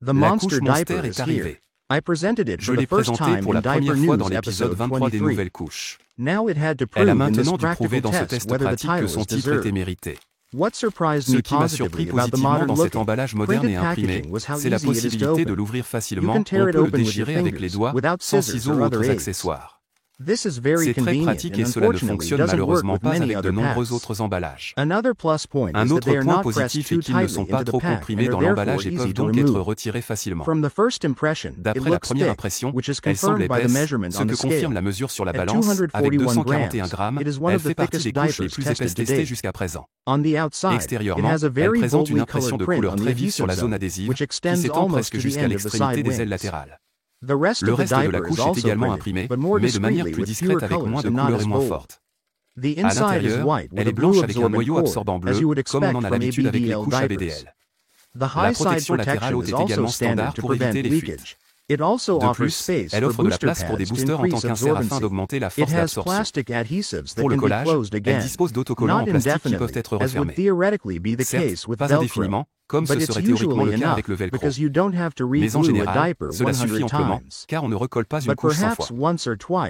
La couche Monster est arrivée. Je l'ai présentée pour la première fois dans l'épisode 23 des nouvelles couches. Elle a maintenant dû prouver dans ce test pratique que son titre était mérité. Ce qui m'a surpris positivement dans cet emballage moderne et imprimé, c'est la possibilité de l'ouvrir facilement, on peut le déchirer avec les doigts, sans ciseaux ou autres accessoires. C'est très pratique et cela ne fonctionne malheureusement pas avec de nombreux autres emballages. Un autre point positif est qu'ils ne sont pas trop comprimés dans l'emballage et peuvent donc être retirés facilement. D'après la première impression, elle semble épaisse, ce que confirme la mesure sur la balance, avec 241 grammes, elle fait partie des couches les plus épaisses testées jusqu'à présent. Extérieurement, elle présente une impression de couleur très vive sur la zone adhésive, qui s'étend presque jusqu'à l'extrémité des ailes latérales. Le reste de la couche est également imprimé, mais de manière plus discrète avec moins de couleur et moins forte. À l'intérieur, elle est blanche avec un noyau absorbant bleu, comme on en a l'habitude avec les couches ABDL. La protection latérale haute est également standard pour éviter les fuites. De plus, elle offre de la place pour des boosters en tant qu'insert afin d'augmenter la force d'absorption. Pour le collage, elle dispose d'autocollants en plastique qui peuvent être refermés. Certes, pas indéfiniment, comme ce serait théoriquement le cas avec le velcro. Mais en général, cela suffit amplement, car on ne recolle pas une couche 100 fois.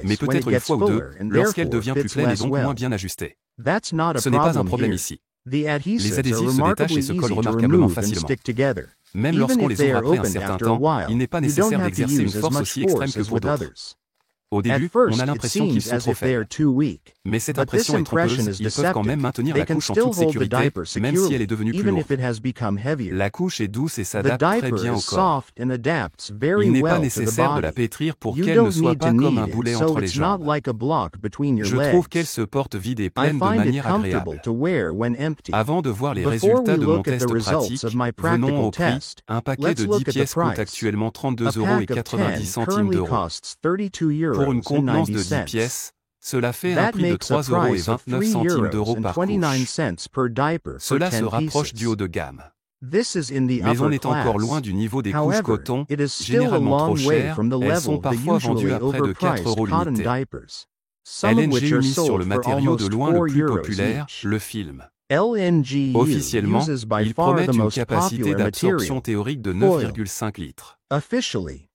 Mais peut-être une fois ou deux, lorsqu'elle devient plus pleine et donc moins bien ajustée. Ce n'est pas un problème ici. Les adhésifs se détachent et se collent remarquablement facilement. Même lorsqu'on les ouvre après un certain temps, il n'est pas nécessaire d'exercer une force aussi extrême que pour d'autres. Au début, on a l'impression qu'ils sont trop faibles. Mais cette impression est trompeuse, ils peuvent quand même maintenir la couche en toute sécurité, même si elle est devenue plus lourde. La couche est douce et s'adapte très bien au corps. Il n'est pas nécessaire de la pétrir pour qu'elle ne soit pas comme un boulet entre les jambes. Je trouve qu'elle se porte vide et pleine de manière agréable. Avant de voir les résultats de mon test pratique, venons au prix. Un paquet de 10 pièces coûte actuellement 32,90 €. Pour une contenance de 10 pièces, cela fait un prix de 3,29 € par couche. Cela se rapproche du haut de gamme. Mais on est encore loin du niveau des couches coton, généralement trop chères, elles sont parfois vendues à près de 4 € l'unité. LNG mise sur le matériau de loin le plus populaire, le film. Officiellement, ils promettent une capacité d'absorption théorique de 9,5 litres.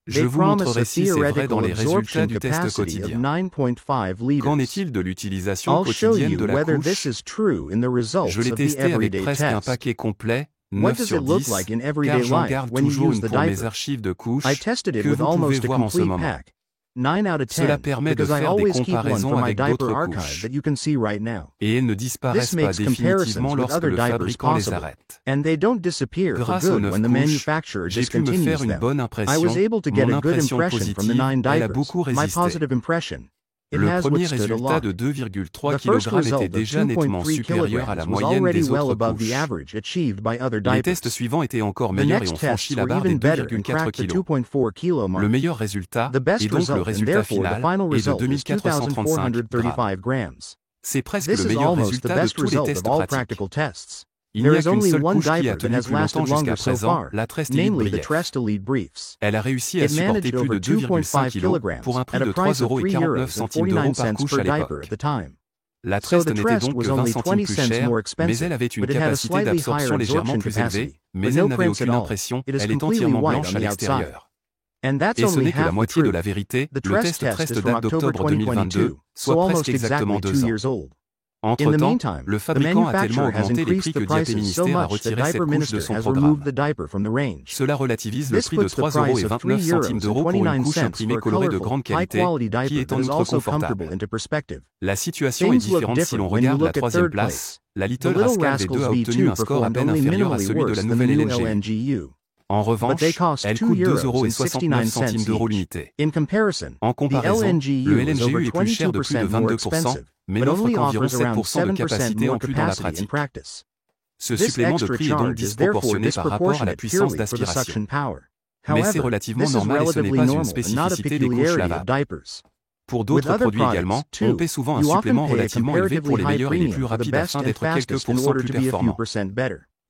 Je vous montrerai si c'est vrai dans les résultats du test quotidien. Qu'en est-il de l'utilisation quotidienne de la couche? Je l'ai testé avec presque un paquet complet, 9 sur 10, car j'en garde toujours une pour mes archives de couches, que vous pouvez voir en ce moment. Cela permet de faire des comparaisons avec d'autres couches. Et elles ne disparaissent pas définitivement lorsque le fabricant les arrête. Grâce aux 9 couches, j'ai pu me faire une bonne impression. Mon impression positive, elle a beaucoup résisté. Le premier résultat de 2,3 kg était déjà nettement supérieur à la moyenne des autres couches. Les tests suivants étaient encore meilleurs et ont franchi la barre des 2,4 kg. Le meilleur résultat, et donc le résultat final, est de 2435 g. C'est presque le meilleur résultat de tous les tests pratiques. Il n'y a qu'une seule couche qui a tenu plus longtemps jusqu'à présent, la Trest Elite Brief. Elle a réussi à supporter plus de 2,5 kg pour un prix de 3,49 € par couche à l'époque. La Trest n'était donc que 20 centimes plus chère, mais elle avait une capacité d'absorption légèrement plus élevée, mais elle n'avait aucune impression, elle est entièrement blanche à l'extérieur. Et ce n'est que la moitié de la vérité, le test Trest date d'octobre 2022, soit presque exactement 2 ans. Entre-temps, le fabricant a tellement augmenté les prix que Diapé Ministère a retiré cette couche de son programme. Cela relativise le prix de 3,29 € pour une couche imprimée colorée de grande qualité, qui est en outre confortable. La situation est différente si l'on regarde la troisième place. La Little Rascal V2 a obtenu un score à peine inférieur à celui de la nouvelle LNG. En revanche, elle coûte 2,69 € l'unité. En comparaison, le LNGU est plus cher de plus de 22%, mais n'offre qu'environ 7% de capacité en plus dans la pratique. Ce supplément de prix est donc disproportionné par rapport à la puissance d'aspiration. Mais c'est relativement normal et ce n'est pas une spécificité des couches lavables. Pour d'autres produits également, on paie souvent un supplément relativement élevé pour les meilleurs et les plus rapides afin d'être quelques pourcents plus performants.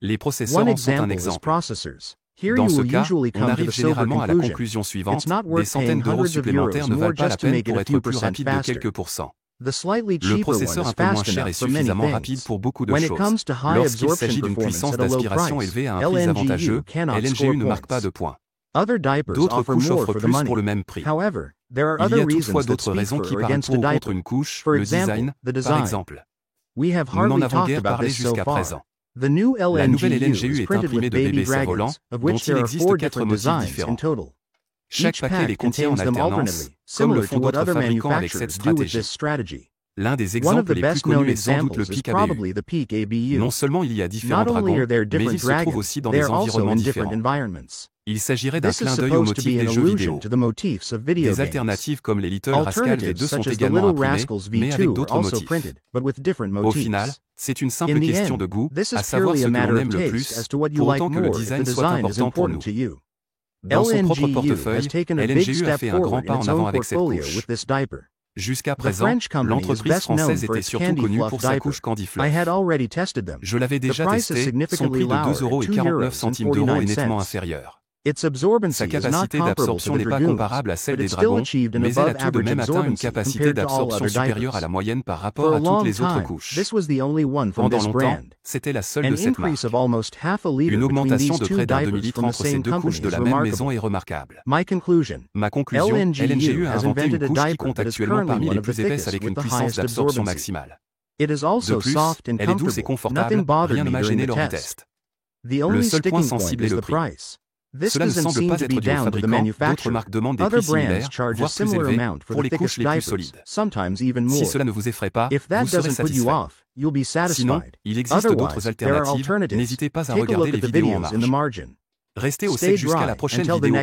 Les processeurs en sont un exemple. Dans ce cas, on arrive généralement à la conclusion suivante, des centaines d'euros supplémentaires ne valent pas la peine pour être plus rapide de quelques pourcents. Le processeur un peu moins cher est suffisamment rapide pour beaucoup de choses. Lorsqu'il s'agit d'une puissance d'aspiration élevée à un prix avantageux, LNGU ne marque pas de points. D'autres couches offrent plus pour le même prix. Il y a toutefois d'autres raisons qui parlent pour ou contre une couche, le design, par exemple. Nous n'en avons guère parlé jusqu'à présent. La nouvelle LNGU est imprimée de bébés cerfs-volants, dont il existe 4 motifs différents. Chaque paquet les contient en alternance, comme le font d'autres fabricants avec cette stratégie. L'un des exemples les plus connus est sans doute le PIC ABU. Non seulement il y a différents dragons, mais ils se trouvent aussi dans des environnements différents. Il s'agirait d'un clin d'œil aux motifs des jeux vidéo. Des alternatives comme les Little Rascals V2 sont également imprimées, mais avec d'autres motifs. Au final, c'est une simple question de goût, à savoir ce que l'on aime le plus, pour autant que le design soit important pour nous. Dans son propre portefeuille, LNGU a fait un grand pas en avant avec cette couche. Jusqu'à présent, l'entreprise française était surtout connue pour sa couche Candy Fluff. Je l'avais déjà testé, son prix de 2,49 € est nettement inférieur. Sa capacité d'absorption n'est pas comparable à celle des dragons, mais elle a tout de même atteint une capacité d'absorption supérieure à la moyenne par rapport à toutes les autres couches. Pendant longtemps, c'était la seule de cette marque. Une augmentation de près d'un demi-litre entre ces deux couches de la même maison est remarquable. Ma conclusion, LNGU a inventé une couche qui compte actuellement parmi les plus épaisses avec une puissance d'absorption maximale. De plus, elle est douce et confortable, rien ne m'a gêné lors du test. Le seul point sensible est le prix. Cela ne semble pas être dû au fabricant, d'autres marques demandent des prix similaires, voire plus élevés, pour les couches les plus solides. Si cela ne vous effraie pas, vous serez satisfait. Sinon, il existe d'autres alternatives, n'hésitez pas à regarder les vidéos en marge. Restez au sec jusqu'à la prochaine vidéo.